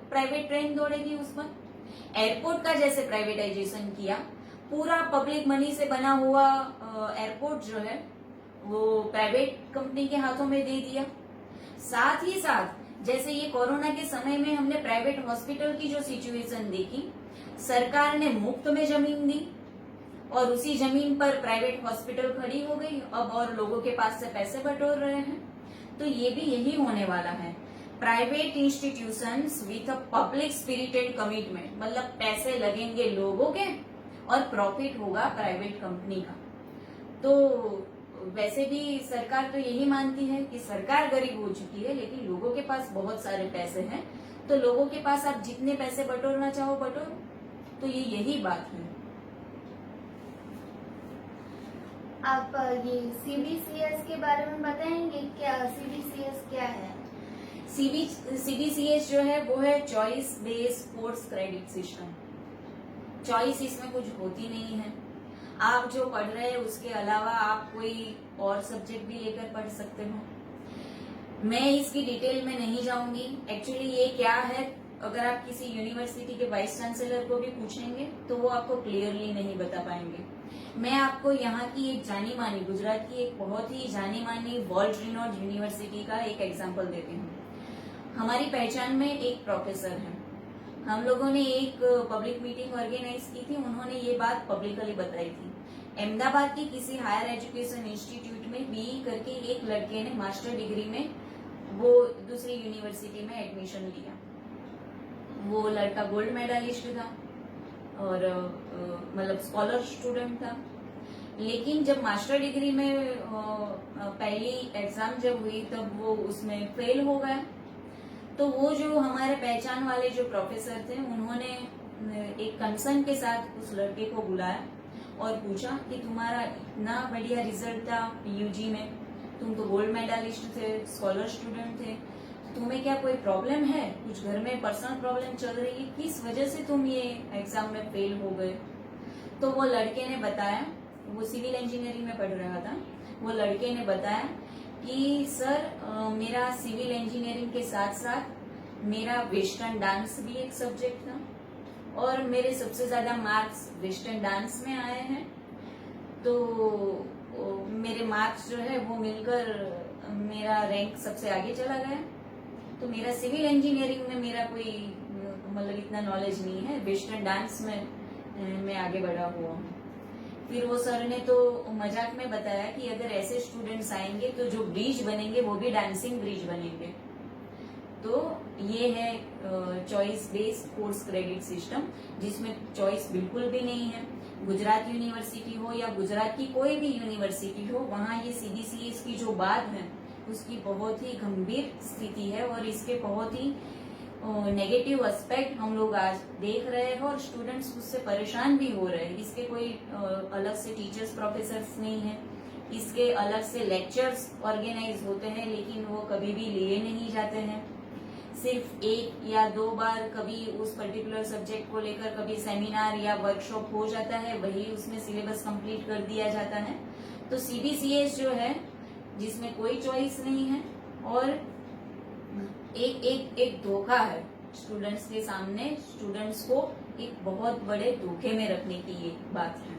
प्राइवेट ट्रेन दौड़ेगी उस पर? एयरपोर्ट का जैसे प्राइवेटाइजेशन किया, पूरा पब्लिक मनी से बना हुआ एयरपोर्ट जो है वो प्राइवेट कंपनी के हाथों में दे दिया। साथ ही साथ जैसे ये कोरोना के समय में हमने प्राइवेट हॉस्पिटल की जो सिचुएशन देखी, सरकार ने मुफ्त में जमीन दी और उसी जमीन पर प्राइवेट हॉस्पिटल खड़ी हो गई अब, और लोगों के पास से पैसे बटोर रहे हैं। तो ये भी यही होने वाला है। Private institutions with a public spirited commitment, मतलब पैसे लगेंगे लोगों के और प्रॉफिट होगा प्राइवेट कंपनी का। तो वैसे भी सरकार तो यही मानती है कि सरकार गरीब हो चुकी है, लेकिन लोगों के पास बहुत सारे पैसे हैं, तो लोगों के पास आप जितने पैसे बटोरना चाहो बटोरो। तो ये यही बात है। आप ये सीबीसीएस के बारे में बताएंगे? क्या सीबीसीएस क्या है? सीबीसीएस जो है वो है choice based course credit system. Choice इसमें कुछ होती नहीं है। आप जो पढ़ रहे हैं उसके अलावा आप कोई और सब्जेक्ट भी लेकर पढ़ सकते हो। मैं इसकी डिटेल में नहीं जाऊंगी। एक्चुअली ये क्या है, अगर आप किसी यूनिवर्सिटी के वाइस चांसलर को भी पूछेंगे तो वो आपको क्लियरली नहीं बता पाएंगे। मैं आपको यहाँ की एक जानी मानी, गुजरात की एक बहुत ही जानी मानी वर्ल्ड रिनोड यूनिवर्सिटी का एक एग्जाम्पल देती हूँ। हमारी पहचान में एक प्रोफेसर है, हम लोगों ने एक पब्लिक मीटिंग ऑर्गेनाइज की थी, उन्होंने ये बात पब्लिकली बताई थी। अहमदाबाद की किसी हायर एजुकेशन इंस्टीट्यूट में बीई करके एक लड़के ने मास्टर डिग्री में वो दूसरी यूनिवर्सिटी में एडमिशन लिया। वो लड़का गोल्ड मेडलिस्ट था और मतलब स्कॉलर स्टूडेंट था, लेकिन जब मास्टर डिग्री में पहली एग्जाम जब हुई तब वो उसमें फेल हो गया। तो वो जो हमारे पहचान वाले जो प्रोफेसर थे उन्होंने एक कंसर्न के साथ उस लड़के को बुलाया और पूछा कि तुम्हारा इतना बढ़िया रिजल्ट था यूजी में, तुम तो गोल्ड मेडलिस्ट थे, स्कॉलर स्टूडेंट थे, तुम्हें क्या कोई प्रॉब्लम है? कुछ घर में पर्सनल प्रॉब्लम चल रही है? किस वजह से तुम ये एग्जाम में फेल हो गए? तो वो लड़के ने बताया, वो सिविल इंजीनियरिंग में पढ़ रहा था, वो लड़के ने बताया कि सर मेरा सिविल इंजीनियरिंग के साथ साथ मेरा वेस्टर्न डांस भी एक सब्जेक्ट था और मेरे सबसे ज्यादा मार्क्स वेस्टर्न डांस में आए हैं। तो मेरे मार्क्स जो है वो मिलकर मेरा रैंक सबसे आगे चला गया। तो मेरा सिविल इंजीनियरिंग में मेरा कोई मतलब इतना नॉलेज नहीं है, वेस्टर्न डांस में मैं आगे बढ़ा हुआ हूँ। फिर वो सर ने तो मजाक में बताया कि अगर ऐसे स्टूडेंट्स आएंगे तो जो ब्रिज बनेंगे वो भी डांसिंग ब्रिज बनेंगे। तो ये है choice based course credit system, जिसमें चॉइस बिल्कुल भी नहीं है। गुजरात यूनिवर्सिटी हो या गुजरात की कोई भी यूनिवर्सिटी हो, वहाँ ये CBCS की जो बात है उसकी बहुत ही गंभीर स्थिति है और इसके बहुत ही नेगेटिव एस्पेक्ट हम लोग आज देख रहे हैं और स्टूडेंट्स उससे परेशान भी हो रहे हैं। इसके कोई अलग से टीचर्स प्रोफेसर्स नहीं है, इसके अलग से लेक्चर्स ऑर्गेनाइज होते हैं लेकिन वो कभी भी लिए नहीं जाते हैं। सिर्फ 1 या 2 बार कभी उस पर्टिकुलर सब्जेक्ट को लेकर कभी सेमिनार या वर्कशॉप हो जाता है, वही उसमें सिलेबस कंप्लीट कर दिया जाता है। तो CBCS जो है जिसमें कोई चॉइस नहीं है और एक धोखा है स्टूडेंट्स के सामने, स्टूडेंट्स को एक बहुत बड़े धोखे में रखने की ये बात है।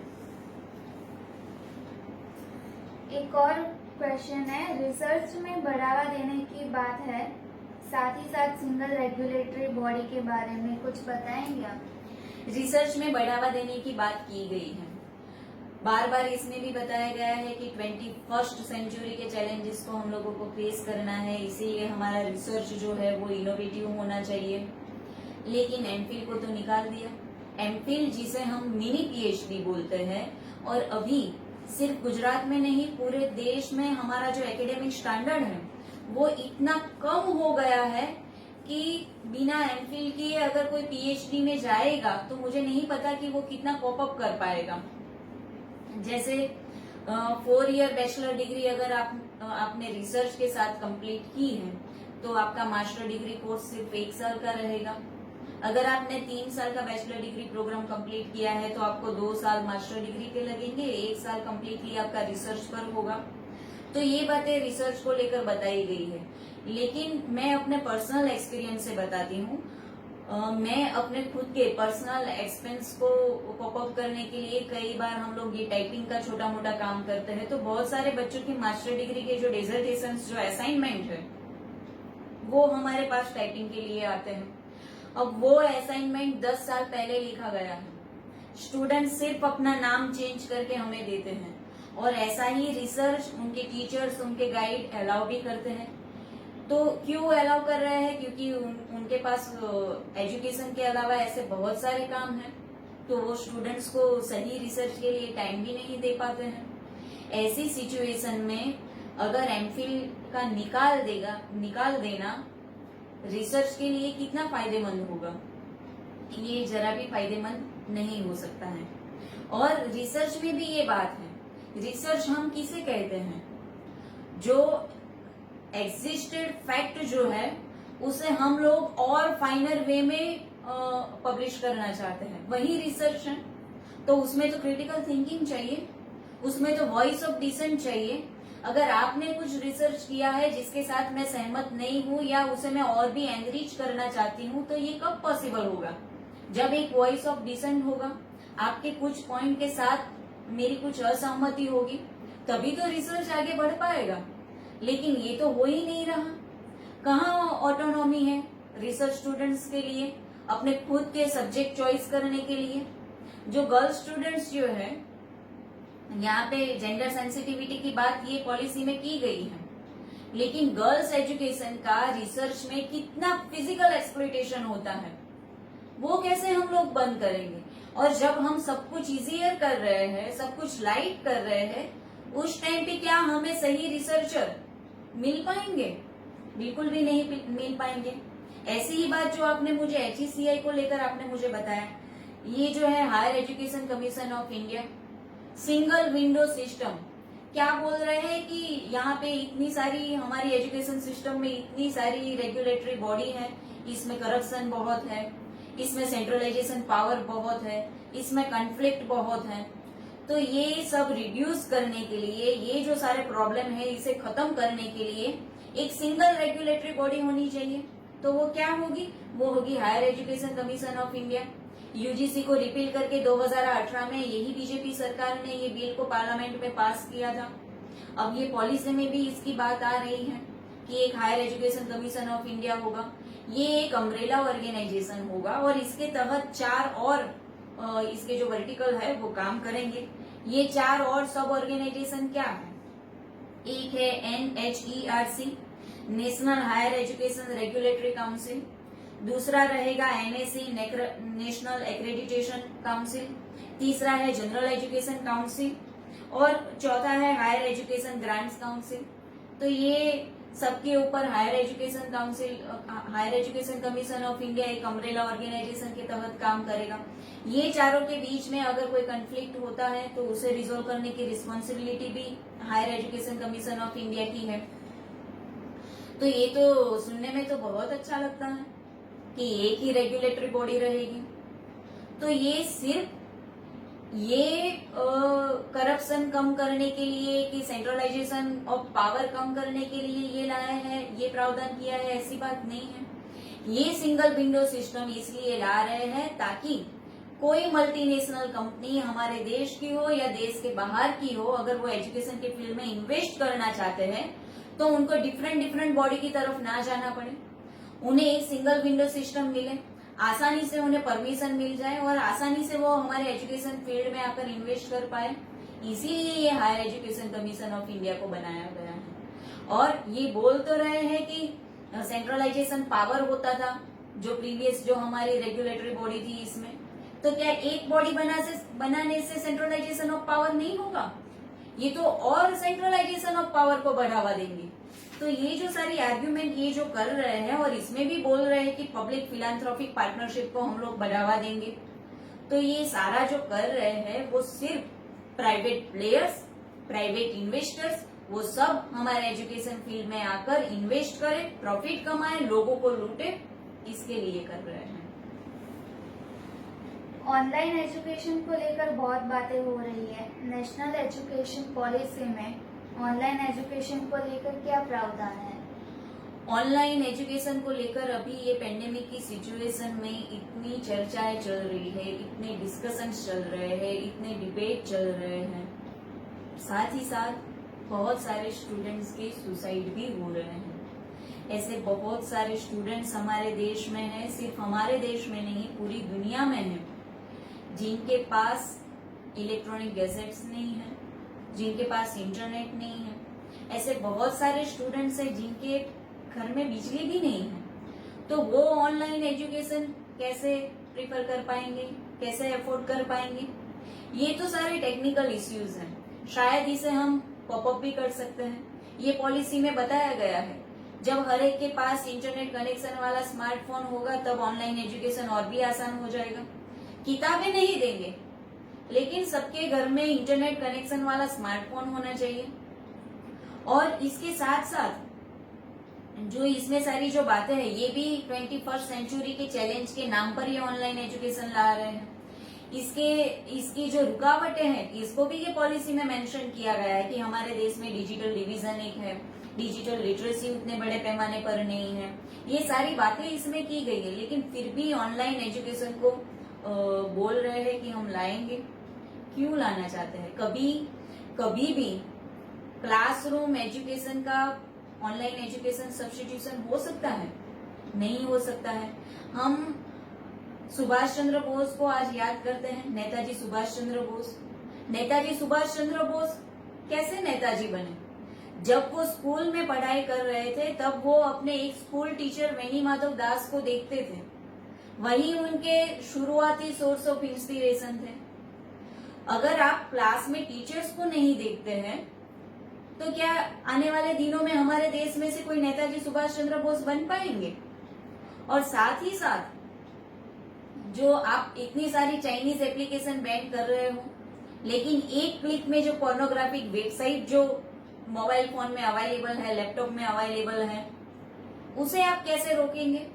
एक और क्वेश्चन है, रिसर्च में बढ़ावा देने की बात है, साथ ही साथ सिंगल रेगुलेटरी बॉडी के बारे में कुछ बताएंगे आप? रिसर्च में बढ़ावा देने की बात की गई है, बार बार इसमें भी बताया गया है कि 21st सेंचुरी के चैलेंजेस को हम लोगों को फेस करना है, इसीलिए हमारा रिसर्च जो है वो इनोवेटिव होना चाहिए। लेकिन एमफिल को तो निकाल दिया। एमफिल जिसे हम मिनी PhD बोलते हैं, और अभी सिर्फ गुजरात में नहीं पूरे देश में हमारा जो एकेडमिक स्टैंडर्ड है वो इतना कम हो गया है कि बिना एमफिल किए अगर कोई PhD में जाएगा तो मुझे नहीं पता कि वो कितना कोप अप कर पाएगा। जैसे 4 ईयर बैचलर डिग्री अगर आपने रिसर्च के साथ कंप्लीट की है तो आपका मास्टर डिग्री कोर्स सिर्फ 1 साल का रहेगा। अगर आपने 3 साल का बैचलर डिग्री प्रोग्राम कंप्लीट किया है तो आपको 2 साल मास्टर डिग्री के लगेंगे, 1 साल कंप्लीटली आपका रिसर्च पर होगा। तो ये बातें रिसर्च को लेकर बताई गई है, लेकिन मैं अपने पर्सनल एक्सपीरियंस से बताती हूँ। मैं अपने खुद के पर्सनल एक्सपेंस को कॉप अप करने के लिए कई बार हम लोग ये टाइपिंग का छोटा मोटा काम करते हैं, तो बहुत सारे बच्चों की मास्टर डिग्री के जो डिसर्टेशन जो असाइनमेंट है वो हमारे पास टाइपिंग के लिए आते हैं। अब वो असाइनमेंट 10 साल पहले लिखा गया है, स्टूडेंट सिर्फ अपना नाम चेंज करके हमें देते हैं और ऐसा ही रिसर्च उनके टीचर्स उनके गाइड अलाउ भी करते हैं। तो क्यों अलाउ कर रहे हैं? क्योंकि उनके पास एजुकेशन के अलावा ऐसे बहुत सारे काम हैं, तो वो स्टूडेंट्स को सही रिसर्च के लिए टाइम भी नहीं दे पाते हैं। ऐसी सिचुएशन में अगर एमफिल का निकाल देना रिसर्च के लिए कितना फायदेमंद होगा, ये जरा भी फायदेमंद नहीं हो सकता है। और रिसर्च में भी ये बात है, रिसर्च हम किसे कहते हैं? जो एग्जिस्टेड फैक्ट जो है उसे हम लोग और फाइनर वे में पब्लिश करना चाहते हैं, वही रिसर्च है। तो उसमें तो क्रिटिकल थिंकिंग चाहिए, उसमें तो वॉइस ऑफ डिसेंट चाहिए। अगर आपने कुछ रिसर्च किया है जिसके साथ मैं सहमत नहीं हूँ या उसे मैं और भी एनरिच करना चाहती हूँ, तो ये कब पॉसिबल होगा? जब एक वॉइस ऑफ डिसेंट होगा, आपके कुछ पॉइंट के साथ मेरी कुछ असहमति होगी, तभी तो रिसर्च आगे बढ़ पाएगा। लेकिन ये तो हो ही नहीं रहा। कहाँ ऑटोनॉमी है रिसर्च स्टूडेंट्स के लिए अपने खुद के सब्जेक्ट चॉइस करने के लिए? जो गर्ल्स स्टूडेंट्स जो है, यहाँ पे जेंडर सेंसिटिविटी की बात ये पॉलिसी में की गई है, लेकिन गर्ल्स एजुकेशन का रिसर्च में कितना फिजिकल एक्सप्लॉयटेशन होता है वो कैसे हम लोग बंद करेंगे? और जब हम सब कुछ इजियर कर रहे हैं, सब कुछ लाइट कर रहे हैं, उस टाइम पे क्या हमें सही रिसर्चर मिल पाएंगे? बिल्कुल भी नहीं मिल पाएंगे। ऐसी ही बात जो आपने मुझे HECI को लेकर आपने मुझे बताया, ये जो है Higher education commission of India single window system, क्या बोल रहे हैं कि यहाँ पे इतनी सारी हमारी एजुकेशन सिस्टम में इतनी सारी रेगुलेटरी बॉडी है, इसमें करप्शन बहुत है, इसमें सेंट्रलाइजेशन पावर बहुत है, इसमें कॉन्फ्लिक्ट बहुत है। तो ये सब रिड्यूस करने के लिए, ये जो सारे प्रॉब्लम है इसे खत्म करने के लिए एक सिंगल रेगुलेटरी बॉडी होनी चाहिए। तो वो क्या होगी? वो होगी Higher education commission of India. UGC को रिपील करके 2018 में यही बीजेपी सरकार ने ये बिल को पार्लियामेंट में पास किया था। अब ये पॉलिसी में भी इसकी बात आ रही है कि एक Higher education commission of India होगा। ये एक अम्ब्रेला ऑर्गेनाइजेशन होगा और इसके तहत 4 और इसके जो वर्टिकल है वो काम करेंगे। ये 4 और सब ऑर्गेनाइजेशन क्या है? एक है NHERC, National Higher Education Regulatory Council. दूसरा रहेगा NAC, नेशनल एक्रेडिटेशन काउंसिल। तीसरा है जनरल एजुकेशन काउंसिल और चौथा है हायर एजुकेशन ग्रांट्स काउंसिल। तो ये सबके ऊपर higher education council, higher education commission of India एक अम्ब्रेला ऑर्गेनाइजेशन के तहत काम करेगा। ये चारों के बीच में अगर कोई कंफ्लिक्ट होता है तो उसे रिजोल्व करने की रिस्पॉन्सिबिलिटी भी Higher education commission of India की है। तो ये तो सुनने में तो बहुत अच्छा लगता है कि एक ही रेगुलेटरी बॉडी रहेगी। तो ये सिर्फ ये करप्शन कम करने के लिए कि सेंट्रलाइजेशन ऑफ पावर कम करने के लिए ये लाया है, ये प्रावधान किया है, ऐसी बात नहीं है। ये सिंगल विंडो सिस्टम इसलिए ला रहे हैं ताकि कोई मल्टीनेशनल कंपनी हमारे देश की हो या देश के बाहर की हो, अगर वो एजुकेशन के फील्ड में इन्वेस्ट करना चाहते हैं तो उनको डिफरेंट बॉडी की तरफ ना जाना पड़े, उन्हें एक सिंगल विंडो सिस्टम मिले, आसानी से उन्हें परमिशन मिल जाए और आसानी से वो हमारे एजुकेशन फील्ड में आकर इन्वेस्ट कर पाए। इसीलिए ये Higher education commission of India को बनाया गया है। और ये बोल तो रहे हैं कि सेंट्रलाइजेशन पावर होता था जो प्रीवियस जो हमारी रेगुलेटरी बॉडी थी इसमें, तो क्या एक बॉडी बनाने से सेंट्रलाइजेशन ऑफ पावर नहीं होगा? ये तो और सेंट्रलाइजेशन ऑफ पावर को बढ़ावा देंगे। तो ये जो सारी आर्ग्यूमेंट ये जो कर रहे हैं और इसमें भी बोल रहे हैं कि पब्लिक फिलैंथ्रोपिक पार्टनरशिप को हम लोग बढ़ावा देंगे, तो ये सारा जो कर रहे हैं वो सिर्फ प्राइवेट प्लेयर्स, प्राइवेट इन्वेस्टर्स, वो सब हमारे एजुकेशन फील्ड में आकर इन्वेस्ट करें, प्रॉफिट कमाएं, लोगों को लूटे, इसके लिए कर रहे हैं। ऑनलाइन एजुकेशन को लेकर बहुत बातें हो रही है। नेशनल एजुकेशन पॉलिसी में ऑनलाइन एजुकेशन को लेकर क्या प्रावधान है? ऑनलाइन एजुकेशन को लेकर अभी ये पेंडेमिक की सिचुएशन में इतनी चर्चाएं चल रही है, इतने डिस्कशंस चल रहे हैं, इतने डिबेट चल रहे हैं, साथ ही साथ बहुत सारे स्टूडेंट्स के सुसाइड भी हो रहे हैं। ऐसे बहुत सारे स्टूडेंट्स हमारे देश में हैं, सिर्फ हमारे देश में नहीं पूरी दुनिया में हैं, जिनके पास इलेक्ट्रॉनिक गैजेट्स नहीं है, जिनके पास इंटरनेट नहीं है। ऐसे बहुत सारे स्टूडेंट्स हैं जिनके घर में बिजली भी नहीं है। तो वो ऑनलाइन एजुकेशन कैसे प्रिफर कर पाएंगे, कैसे अफोर्ड कर पाएंगे? ये तो सारे टेक्निकल इश्यूज हैं। शायद इसे हम पॉपअप भी कर सकते हैं। ये पॉलिसी में बताया गया है, जब हर एक के पास इंटरनेट कनेक्शन वाला स्मार्टफोन होगा तब ऑनलाइन एजुकेशन और भी आसान हो जाएगा। किताबें नहीं देंगे, लेकिन सबके घर में इंटरनेट कनेक्शन वाला स्मार्टफोन होना चाहिए। और इसके साथ साथ जो इसमें सारी जो बातें हैं ये भी 21st सेंचुरी के चैलेंज के नाम पर ये ऑनलाइन एजुकेशन ला रहे हैं। इसकी जो रुकावटें हैं इसको भी ये पॉलिसी में मेंशन किया गया है कि हमारे देश में डिजिटल डिवीजन एक है, डिजिटल लिटरेसी उतने बड़े पैमाने पर नहीं है। ये सारी बातें इसमें की गई है, लेकिन फिर भी ऑनलाइन एजुकेशन को बोल रहे हैं कि हम लाएंगे। क्यों लाना चाहते हैं? कभी भी क्लासरूम एजुकेशन का ऑनलाइन एजुकेशन सब्स्टिट्यूशन हो सकता है? नहीं हो सकता है। हम सुभाष चंद्र बोस को आज याद करते हैं, नेताजी सुभाष चंद्र बोस। नेताजी सुभाष चंद्र बोस कैसे नेताजी बने? जब वो स्कूल में पढ़ाई कर रहे थे तब वो अपने एक स्कूल टीचर वेणी माधव दास को देखते थे, वही उनके शुरुआती सोर्स ऑफ इंस्पिरेशन थे। अगर आप क्लास में टीचर्स को नहीं देखते हैं तो क्या आने वाले दिनों में हमारे देश में से कोई नेताजी सुभाष चंद्र बोस बन पाएंगे? और साथ ही साथ जो आप इतनी सारी चाइनीज एप्लीकेशन बैन कर रहे हो, लेकिन एक क्लिक में जो पोर्नोग्राफिक वेबसाइट जो मोबाइल फोन में अवेलेबल है, लैपटॉप में अवेलेबल है, उसे आप कैसे रोकेंगे?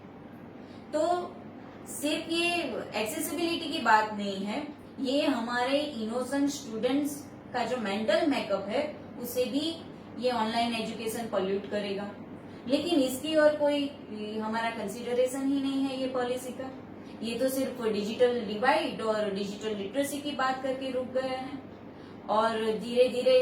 तो सिर्फ ये एक्सेसिबिलिटी की बात नहीं है, ये हमारे इनोसेंट स्टूडेंट्स का जो मेंटल मेकअप है उसे भी ये ऑनलाइन एजुकेशन पॉल्यूट करेगा। लेकिन इसकी और कोई हमारा कंसिडरेशन ही नहीं है ये पॉलिसी का। ये तो सिर्फ डिजिटल डिवाइड और डिजिटल लिटरेसी की बात करके रुक गया है और धीरे धीरे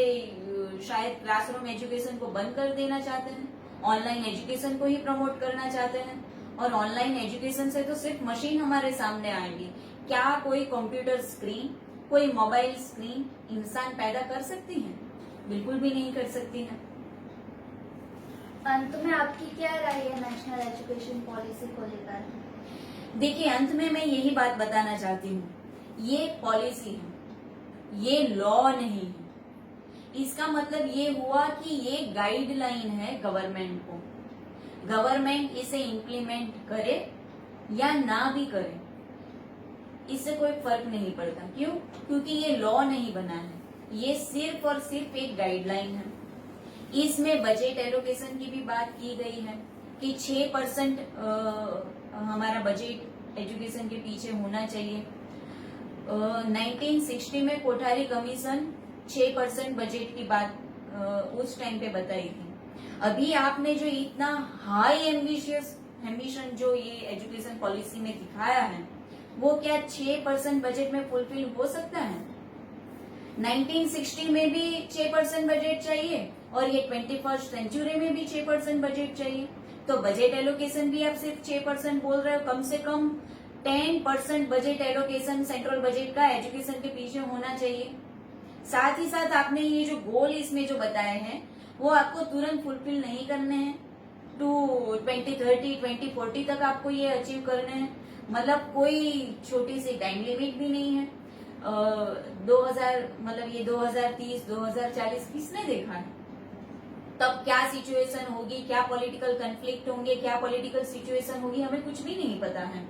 शायद क्लासरूम एजुकेशन को बंद कर देना चाहते हैं, ऑनलाइन एजुकेशन को ही प्रमोट करना चाहते हैं। और ऑनलाइन एजुकेशन से तो सिर्फ मशीन हमारे सामने आएंगी। क्या कोई कंप्यूटर स्क्रीन, कोई मोबाइल स्क्रीन इंसान पैदा कर सकती है? बिल्कुल भी नहीं कर सकती है। अंत में आपकी क्या राय है नेशनल एजुकेशन पॉलिसी को लेकर? देखिए, अंत में मैं यही बात बताना चाहती हूँ, ये पॉलिसी है, ये लॉ नहीं है। इसका मतलब ये हुआ कि ये गाइडलाइन है गवर्नमेंट को। गवर्नमेंट इसे इम्प्लीमेंट करे या ना भी करे, इससे कोई फर्क नहीं पड़ता। क्यों? क्योंकि ये लॉ नहीं बना है, ये सिर्फ और सिर्फ एक गाइडलाइन है। इसमें बजट एलोकेशन की भी बात की गई है कि 6% हमारा बजट एजुकेशन के पीछे होना चाहिए। 1960 में कोठारी कमीशन 6% बजट की बात उस टाइम पे बताई थी। अभी आपने जो इतना हाई एम्बिशन जो ये एजुकेशन पॉलिसी में दिखाया है, वो क्या 6% बजट में फुलफिल हो सकता है? 1960 में भी 6% बजट चाहिए और ये 21st सेंचुरी में भी 6% बजट चाहिए। तो बजट एलोकेशन भी आप सिर्फ 6% बोल रहे हो। कम से कम 10% बजट एलोकेशन सेंट्रल बजट का एजुकेशन के पीछे होना चाहिए। साथ ही साथ आपने ये जो गोल इसमें जो बताए हैं वो आपको तुरंत फुलफिल नहीं करने हैं। 2030, 2040 तक आपको ये अचीव करने हैं। मतलब कोई छोटी सी टाइम लिमिट भी नहीं है। 2000 मतलब ये 2030, 2040 किसने देखा है? तब क्या सिचुएशन होगी, क्या पॉलिटिकल कन्फ्लिक्ट होंगे, क्या पॉलिटिकल सिचुएशन होगी, हमें कुछ भी नहीं पता है।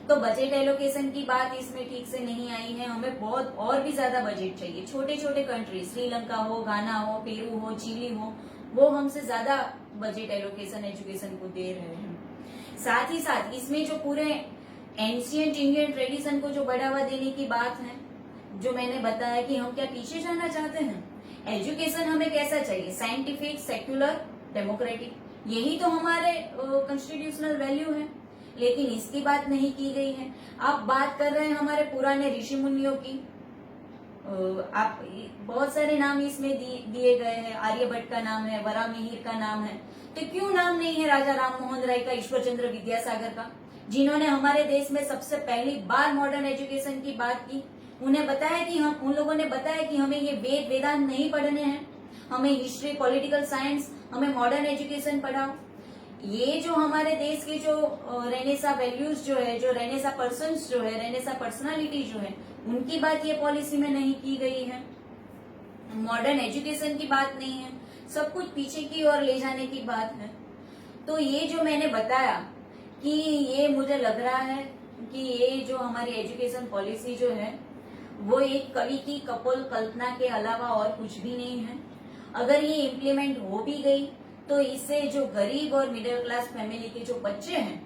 तो बजट एलोकेशन की बात इसमें ठीक से नहीं आई है। हमें बहुत और भी ज्यादा बजट चाहिए। छोटे छोटे कंट्री, श्रीलंका हो, गाना हो, पेरू हो, चिली हो, वो हमसे ज्यादा बजट एलोकेशन एजुकेशन को दे रहे हैं। साथ ही साथ इसमें जो पूरे एंशियंट इंडियन ट्रेडिशन को जो बढ़ावा देने की बात है, जो मैंने बताया कि हम क्या पीछे जाना चाहते हैं। एजुकेशन हमें कैसा चाहिए? साइंटिफिक, सेक्युलर, डेमोक्रेटिक, यही तो हमारे कॉन्स्टिट्यूशनल वैल्यू है। लेकिन इसकी बात नहीं की गई है। आप बात कर रहे हैं हमारे पुराने ऋषि मुनियों की। आप बहुत सारे नाम इसमें दिए गए हैं। आर्यभट्ट का नाम है, वरामिहिर का नाम है, तो क्यों नाम नहीं है राजा राम मोहन राय का, ईश्वर चंद्र विद्यासागर का, जिन्होंने हमारे देश में सबसे पहली बार मॉडर्न एजुकेशन की बात की। उन्हें बताया कि उन लोगों ने बताया कि हमें ये वेद वेदांत नहीं पढ़ने हैं, हमें हिस्ट्री, पॉलिटिकल साइंस, हमें मॉडर्न एजुकेशन पढ़ाओ। ये जो हमारे देश के जो रेनेसा वैल्यूज जो है, जो रेनेसा पर्सन्स जो है, रेनेसा पर्सनालिटी जो है, उनकी बात ये पॉलिसी में नहीं की गई है। मॉडर्न एजुकेशन की बात नहीं है, सब कुछ पीछे की ओर ले जाने की बात है। तो ये जो मैंने बताया कि ये मुझे लग रहा है कि ये जो हमारी एजुकेशन पॉलिसी जो है वो एक कवि की कपोल कल्पना के अलावा और कुछ भी नहीं है। अगर ये इम्प्लीमेंट हो भी गई तो इससे जो गरीब और मिडिल क्लास फैमिली के जो बच्चे हैं,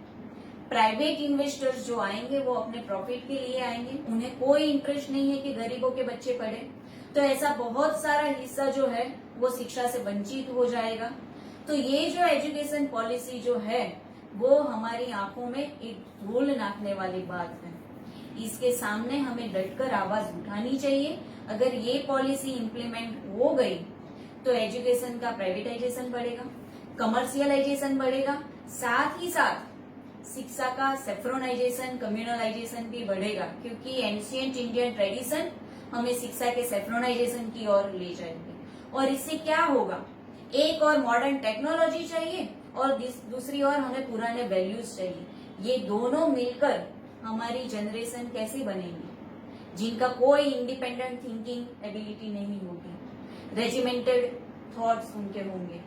प्राइवेट इन्वेस्टर्स जो आएंगे वो अपने प्रॉफिट के लिए आएंगे। उन्हें कोई इंटरेस्ट नहीं है कि गरीबों के बच्चे पढ़े। तो ऐसा बहुत सारा हिस्सा जो है वो शिक्षा से वंचित हो जाएगा। तो ये जो एजुकेशन पॉलिसी जो है वो हमारी आंखों में एक धूल नाकने वाली बात है। इसके सामने हमें डटकर आवाज उठानी चाहिए। अगर ये पॉलिसी इम्प्लीमेंट हो गई तो एजुकेशन का प्राइवेटाइजेशन बढ़ेगा, कमर्शियलाइजेशन बढ़ेगा, साथ ही साथ शिक्षा का सेफ्रोनाइजेशन, कम्युनलाइजेशन भी बढ़ेगा, क्योंकि एंशियंट इंडियन ट्रेडिशन हमें शिक्षा के सेफ्रोनाइजेशन की ओर ले जाएंगे। और इससे क्या होगा? एक और मॉडर्न टेक्नोलॉजी चाहिए और दूसरी ओर हमें पुराने वैल्यूज चाहिए। ये दोनों मिलकर हमारी जनरेशन कैसी बनेगी? जिनका कोई इंडिपेंडेंट थिंकिंग एबिलिटी नहीं होगी, रेजिमेंटेड थॉट्स उनके होंगे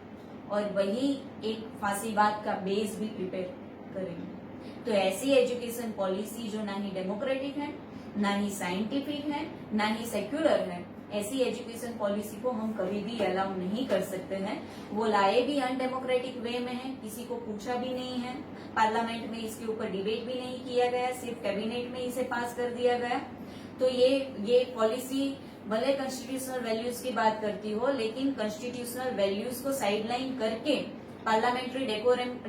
और वही एक फासीबाद का बेस भी प्रिपेयर करेंगे। तो ऐसी एजुकेशन पॉलिसी जो ना ही डेमोक्रेटिक है, ना ही साइंटिफिक है, ना ही सेक्युलर है, ऐसी एजुकेशन पॉलिसी को हम कभी भी अलाउ नहीं कर सकते हैं। वो लाए भी अनडेमोक्रेटिक वे में है, किसी को पूछा भी नहीं है, पार्लियामेंट में इसके ऊपर डिबेट भी नहीं किया गया, सिर्फ कैबिनेट में इसे पास कर दिया गया। तो ये पॉलिसी भले कॉन्स्टिट्यूशनल वैल्यूज की बात करती हो, लेकिन कॉन्स्टिट्यूशनल वैल्यूज को साइडलाइन करके, पार्लियामेंट्री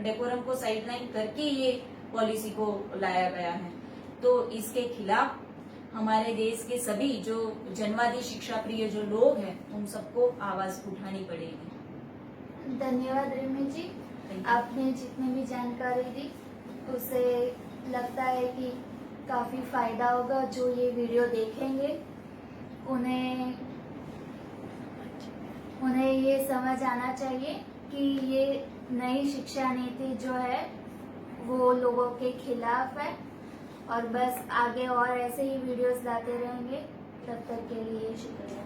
डेकोरम को साइडलाइन करके ये पॉलिसी को लाया गया है। तो इसके खिलाफ हमारे देश के सभी जो जनवादी शिक्षा प्रिय जो लोग हैं, उन सबको आवाज उठानी पड़ेगी। धन्यवाद रिमी जी, Thank you. आपने जितनी भी जानकारी दी उससे लगता है कि काफी फायदा होगा। जो ये वीडियो देखेंगे उन्हें ये समझ आना चाहिए कि ये नई शिक्षा नीति जो है वो लोगों के खिलाफ है, और बस आगे और ऐसे ही वीडियोस लाते रहेंगे। तब तक के लिए शुक्रिया।